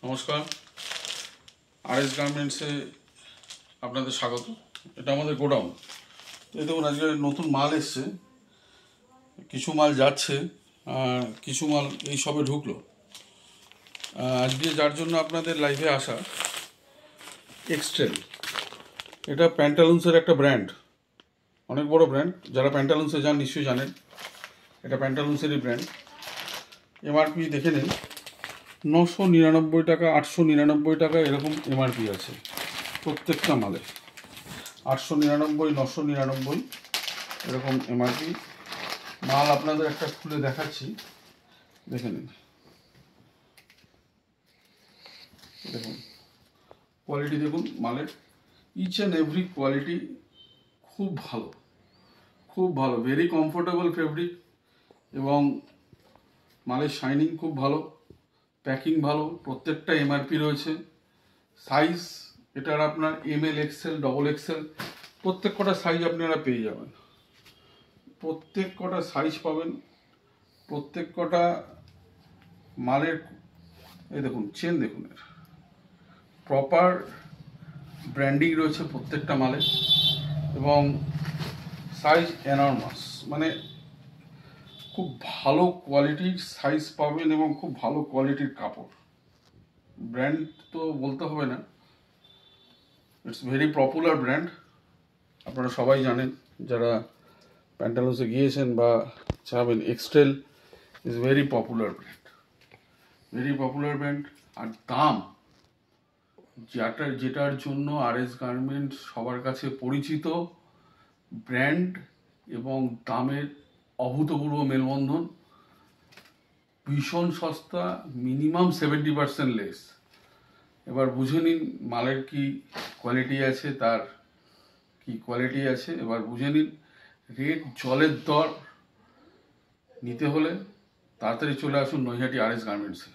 নমস্কার, আরএস গার্মেন্টসে আপনাদের স্বাগত। এটা আমাদের গোডাউন। এই দেখুন, আজকে নতুন মাল এসছে, কিছু মাল যাচ্ছে আর কিছু মাল এই সবে ঢুকলো। আজকে যার জন্য আপনাদের লাইভে আসা, এক্সট্রেল। এটা প্যান্টালুন্সের একটা ব্র্যান্ড, অনেক বড় ব্র্যান্ড। যারা প্যান্টালুন্সে যান নিশ্চয়ই জানেন, এটা প্যান্টালুন্সেরই ব্র্যান্ড। এমআরপি দেখে নিন, 999 টাকা, 899 টাকা, এরকম এমআরপি আছে প্রত্যেকটা মালে। 899, 999 এরকম এমআরপি। মাল আপনাদের একটা খুলে দেখাচ্ছি, দেখে নিন। দেখুন কোয়ালিটি, দেখুন মালের ইচ অ্যান্ড এভরি কোয়ালিটি খুব ভালো, খুব ভালো, ভেরি কমফোর্টেবল ফেব্রিক, এবং মালের শাইনিং খুব ভালো, প্যাকিং ভালো, প্রত্যেকটা এমআরপি রয়েছে। সাইজ এটার আপনার এমএল, এক্সেল, ডবল এক্সেল, প্রত্যেক কটা সাইজ আপনারা পেয়ে যাবেন। প্রত্যেক কটা সাইজ পাবেন, প্রত্যেক কটা মালের। এই দেখুন চেন, দেখুন এর প্রপার ব্র্যান্ডিং রয়েছে প্রত্যেকটা মালে, এবং সাইজ এনর্মাস, মানে খুব ভালো কোয়ালিটির সাইজ পাবেন এবং খুব ভালো কোয়ালিটির কাপড়। ব্র্যান্ড তো বলতে হবে না, ইটস ভেরি পপুলার ব্র্যান্ড। আপনারা সবাই জানেন, যারা প্যান্টালুন্সে গিয়েছেন বা যাবেন। এক্সট্রেল is very popular brand, very popular brand. আর দাম, যেটার জন্য আরএস গার্মেন্টস সবার কাছে পরিচিত, ব্র্যান্ড এবং দামের অভূতপূর্ব মেলবন্ধন। ভীষণ সস্তা, মিনিমাম 70% লেস। এবার বুঝে নিন মালের কি কোয়ালিটি আছে, তার কি কোয়ালিটি আছে এবার বুঝে নিন। রেট জলের দর। নিতে হলে তাড়াতাড়ি চলে আসুন নৈহাটি আরএস গার্মেন্টসে।